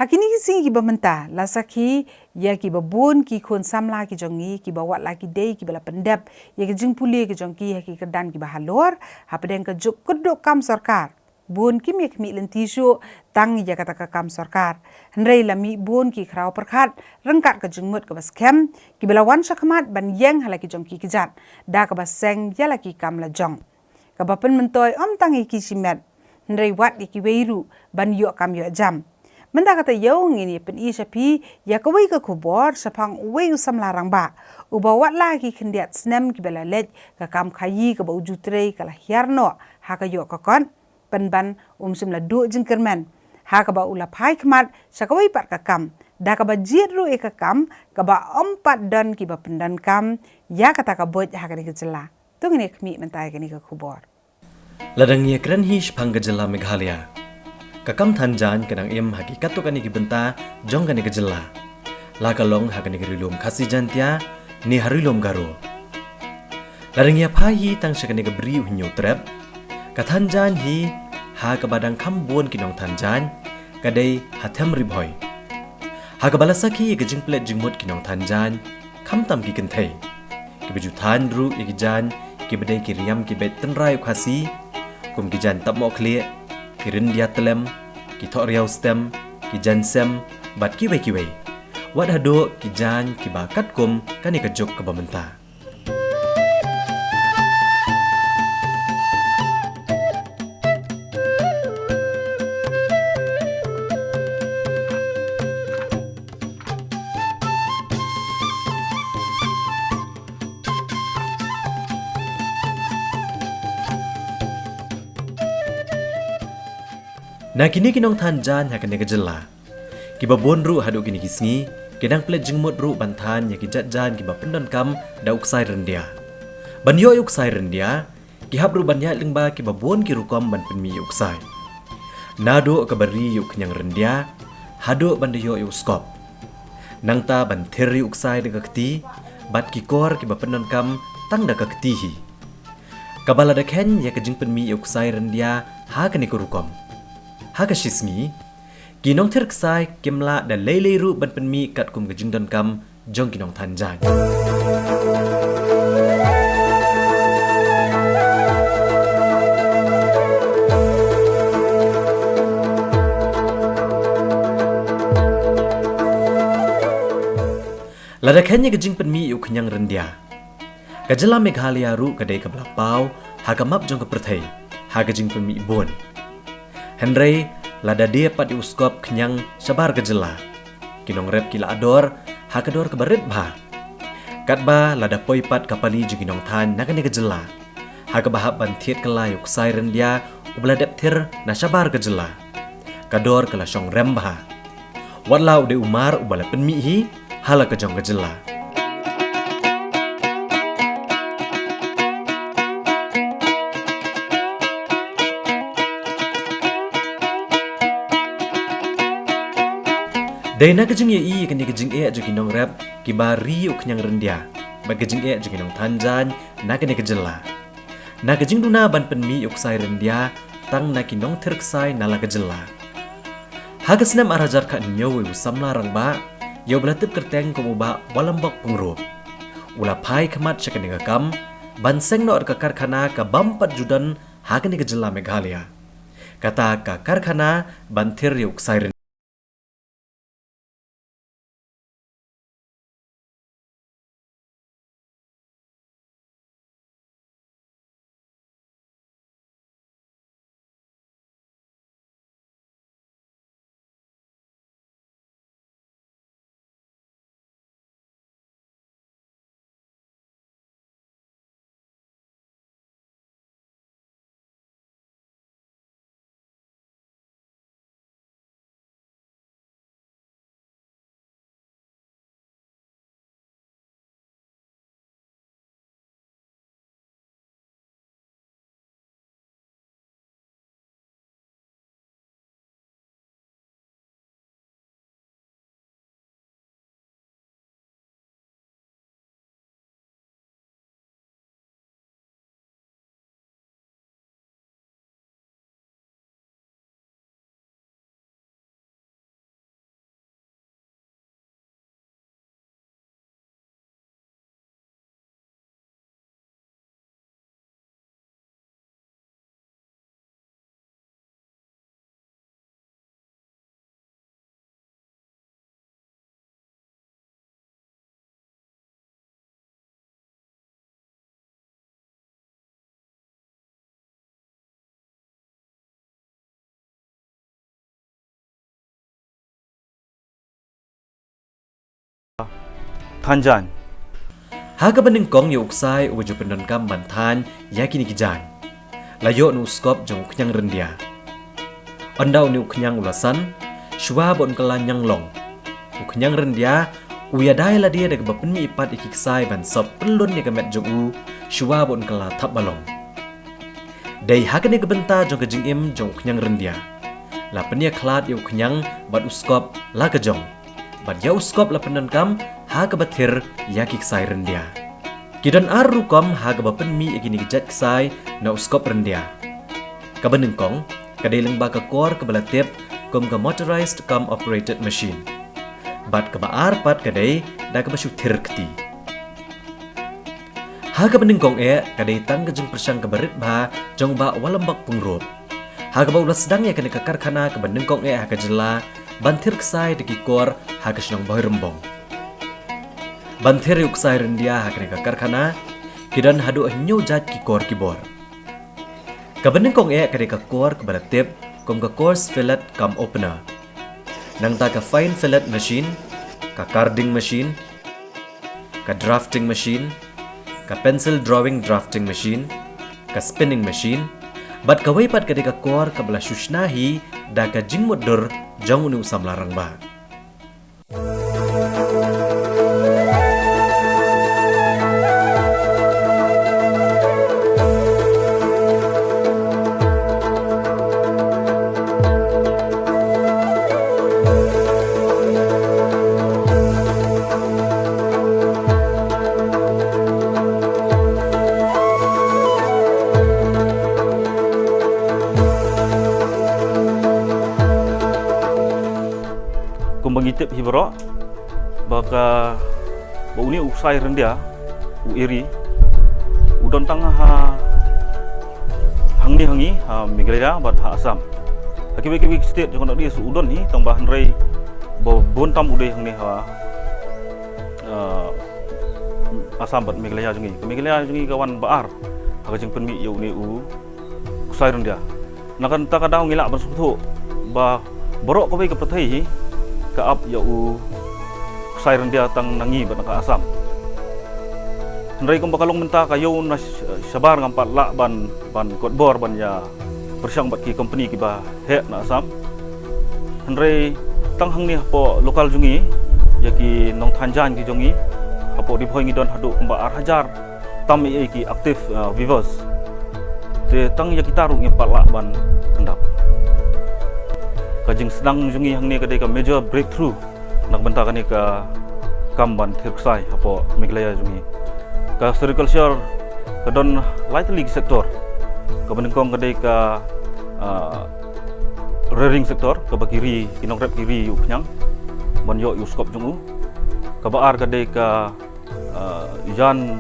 Hakini ki singi ki ba menta lasaki ya ki ba bon ki khon samla ki jongi ki ba wat la ki dei ki bala pendap ya ki jing puli ki jongi ya ki kedan ki ba halor hapedeng ka juk kedok kam sarkar bon ki mi lentisu tang ya kata ka kam sarkar hendrei lami bon ki krau perkhat rengkat ka jengmut ka bas kem ki bala wan sakmat ban yeng hala ki jongi ki jat da ka bas seng ya la ki kam la jong ka ba pen mentoy tangi ki simet hendrei wat ki weiru ban yo kam yo jam Menda kata yau ngini pen i sapi ya kawai ka kubor sapang wei usam larang ba uba wat lagi kendiat snem ki bela lej ka kam kayi ka ba ujutrei kala hiarno ha ka yo ka kon pen ban sim la do jingkermen ha ka ba ula pai kmat sa kawai pat ka kam da ka ba jiru e ka kam ka ba ompat dan ki ba pendan kam ya kata ka boj ha ka ni kejela tu ngini kmi mentai ka ni ka kubor ladang ye kren hish pang kejela Meghalaya Kakam Thanjan kadang hakikat tu kani kibenta jong kani kejela. Lakalong hakani kerilum kasi jantia ni harilum garo. Laringya pahi tang sakani keberi unyu trep. Kathanjan hi ha kabadang kambon kinong Thanjan kadai hatem riboy. Ha kabalasaki kejing plet jingmut kinong Thanjan kam tam ki kentai. Kibejutan ru ikijan kibedai kiriam kibet tenrai ukasi kum kijan tap mo kle kirin dia telem, ki tok riau stem, ki jansem, bat ki wei. Wat hado ki jan ki bakat kum kani kejok ke bamenta. Nah kini kinong Thanjan hakane kejela. Kiba bonru hadu kini kisngi, kedang plet jengmut ru bantan ya kijat jan kiba pendon kam da uksai rendia. Ban yo uksai rendia, ki habru ban ya lingba kiba bon ki rukom ban penmi uksai. Nado kabari yuk kenyang rendia, hado ban yo skop. Nangta ban theri uksai de kakti, bat ki kor kiba pendon kam tang da kaktihi. Kabala da ken ya kejing penmi uksai rendia ha kani kurukom. Haka shisngi, kinong terksai kimla dan lele ru ban penmi kat kum kejing don kam jong kinong Thanjan. Lada kenya kejing penmi yuk kenyang rendia. Kajela Meghalaya ru kadai kablapau, haka map jong keperthai, haka jing penmi bon. Hendrei lada dia pat uskop kenyang sabar kejela. Kinong rep kila ador, hakador kebaret bah. Katba lada poi pat kapali juginong Than nakane kejela. Hakabahap ban thiet kala yuk sai rendia ubladep thir na sabar kejela. Kador kala syong rem bah. Watlau de umar ubala penmi hi hala kejong kejela. Dai na kejing ye kani kejing juginong rap kibari uk nyang rendia. Ba kejing juginong Thanjan na kani kejela. Na kejing duna ban penmi uk sai rendia tang na kinong terksai nala kejela. Hagasnem arajar ka nyowe usamla rang ba yo belatip kerteng ko ba walambok pengrup. Ula pai kemat sakani kam ban seng no ka karkhana ka bampat judan hakani kejela Meghalaya. Kata ka karkhana ban thir uk sai Thanjan. Haga bening kong ya uksai uju pendon kam bantan yakini kijan. Layo nu skop jong kenyang rendia. Andau ni kenyang ulasan, shua bon kelanyang long. Kenyang rendia uyadai la dia daga bapenmi ipat ikiksai ban sop pelun ni kemet jong u shua bon kela tap balong. Dai haga ni kebenta jong kejing im jong kenyang rendia. La penia klat yu kenyang bat uskop la kejong. Bat ya uskop la pendon kam haga batir yakiksai rendia. Kidan aru kom haga bapenmi ikini kejat kisai na uskop rendia. Kabeneng kong kadai baka kor kebalatip kom ke motorized come operated machine. Bat kebaar pat kadai da kebasutir keti. Haga beneng kong kadai tang kejeng persang kebarit bah jong ba walambak pengrop. Haga ba ulas sedang kene ke karkhana kebeneng kong haga jela bantir kisai deki kor haga senang boy rembong. Bantir yuk sai rendia hakne ka karkhana kidan hadu nyu jat ki kor kibor. Kabeneng kong kade ka kor ke balatip kom ka coarse fillet kam opener. Nang ta ka fine fillet machine, ka carding machine, ka drafting machine, ka pencil drawing drafting machine, ka spinning machine, bat ka pat kade ka kor ka bala shushnahi da ka jingmut dur jong unu usam larang ba. Mengitip hibro baka bau ni usai rendia iri udon tangah hangi Meghalaya bat Assam hakibe state jong nak dia su udon ni tambah rei bon tam udai hangi Assam bat Meghalaya jongi kawan baar aga jeng penmi yau ni usai rendia nakan ta kadang ngilak bersuthu ba borok ko ke petai kaap yau usai rendia tang nangi bat ka Assam. Hendrai kong bakalong menta kayo na sabar ngampat la ban kotbor ban ya persyang bat ki company ki ba he na Assam. Hendrai tang hang ni po lokal jungi ya ki nong Thanjan ki jongi apo di phoi ngi don hadu kumba ar hajar tam ki active viewers. Te tang ya kita ru ngampat la ban kendap. Kajing sedang jungi hang ni kadai ka major breakthrough nak benta kani ka kamban thirksai apo Meghalaya jungi ka agriculture kadon lightly sektor ka benengkong kadai ka rearing sektor ka bakiri inongrep kiri yu knyang mon yo yu skop jungu ka baar kadai ka yan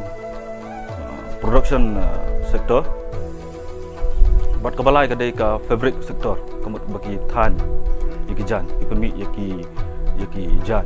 production sektor bat kabalai kadai ka fabric sektor kamut bagi than yaki jan ipemi yaki jan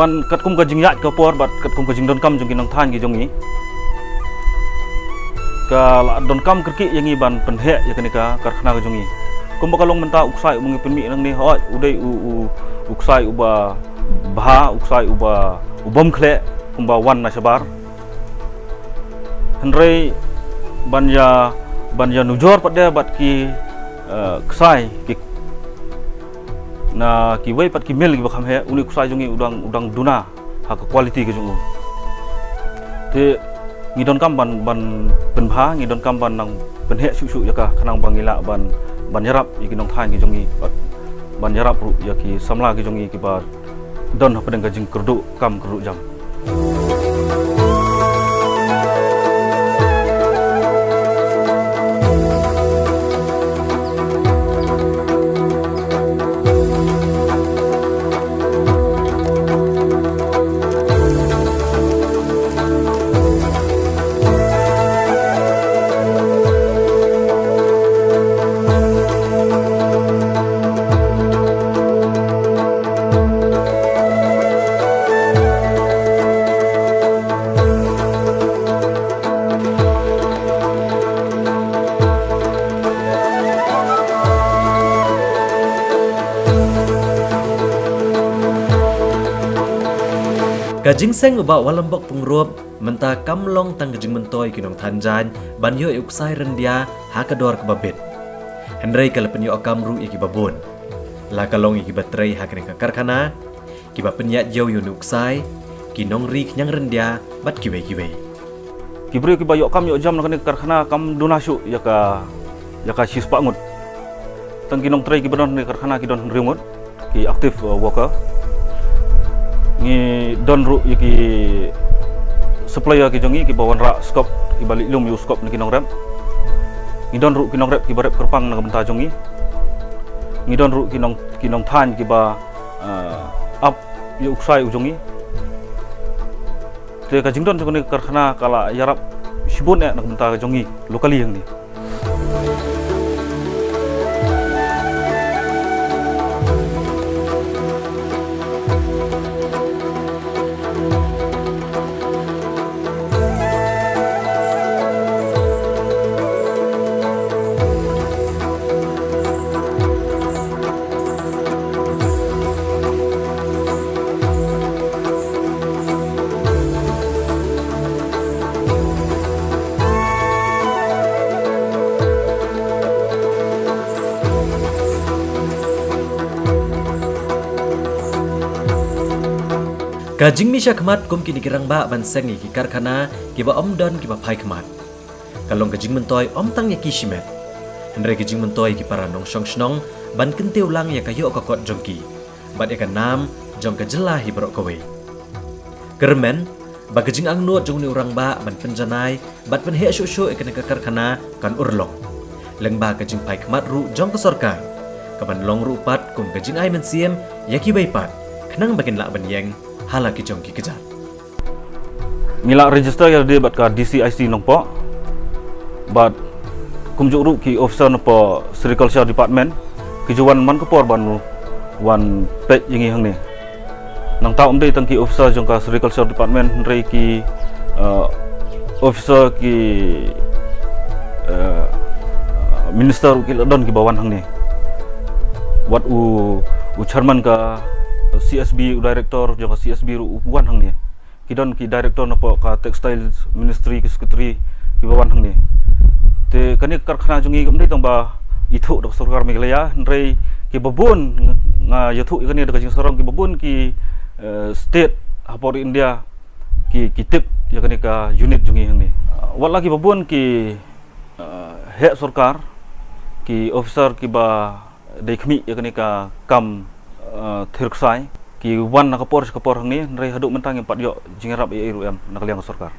ban katkum ka jingyat ka por bat katkum ka jingdon kam jongki nang than gi jongi ka la don kam kerki yangi ban penhe ya kani ka karkhana ka jongi kum bakalong menta uksai umungi penmi nang ni hoi udai uksai uba bha uksai uba ubom khle kumba wan na sabar hendrei ban ya ban yang nujor pada bat ki ksai ki na ki wei pat ki mel ki bakham he uni ksai jungi udang duna ha ka quality ke jungu te ngidon kam ban penbha ngidon kam ban nang penhe su yaka khanang bangila ban yarap iki nong than ki jungi ban yarap ru yaki samla ki jungi ki bar don ha padang gajing kerdu kam kerdu jam. Kajing seng ubah walambok pengrup menta kamlong tang kajing mentoy kinong tanjan banyo uksai rendia hakador kebabit. Henry kalapenyo akamru iki babon. La kalong iki baterai hakene ka karkhana kiba penyat jauh yun uksai kinong rik nyang rendia bat kiwe. Kibri ki bayok kam yo jam nakane karkhana kam donasyu yaka sis pangut. Tang kinong trai ki benon ni karkhana ki don remote ki active worker. Ngi don ru yaki supplier ki jongi ki bawan rak skop ki balik lum yu skop ni kinong rem. Ngi don ru kinong rep ki barep kerpang na benta jongi. Ngi don ru kinong than ki ba up yu uksai ujongi. Te ka jingdon jongni karkhana kala yarap sibun nak benta jongi lokali yang ni. Kajing misha kemat kum kini kirang ba ban sengi ki karkhana kiba omdon kiba pai kemat. Kalong kajing mentoy om tang ya kishimet. Henry kajing mentoy ki para nong shong shnong ban kente ulang ya kayo kokot jongki. Bat ya nam jong ka jelah hi berok kowe. Kermen ba kajing ang nuot jong ni urang ba ban penjanai bat pen he shu ikene ka karkhana kan urlong. Leng ba kajing pai kemat ru jong ka sorkar. Kaban long ru pat kum kajing ai men siem ya ki bai pat. Kenang bakin lak ban yeng halaki jongki kejar. Ngilak register ya dia bat ka DCIC nongpo. Bat kumjuk ru ki officer nongpo Agriculture Department ki juwan man kepor ban wan pet yengi hang ni. Nang ta umdei tang ki officer jong ka Agriculture Department rei ki officer ki minister ki don ki bawan hang ni. Wat u chairman ka CSB director jong CSB upuan hang ni kidon ki director napa ka textile ministry ki secretary ki bawan hang ni te kani karkhana jungi kamdei tang ba ithu dok sarkar Meghalaya nrei ki babun nga yathu kani dok jing sarong ki babun ki state hapor India ki tip ya kani ka unit jungi hang ni wala ki babun ki he sarkar ki officer ki ba dekhmi ya kani ka kam thirksai ki wan nakapor hang ni nrei haduk mentang 4 yo jingrap iru em nakaliang sarkar.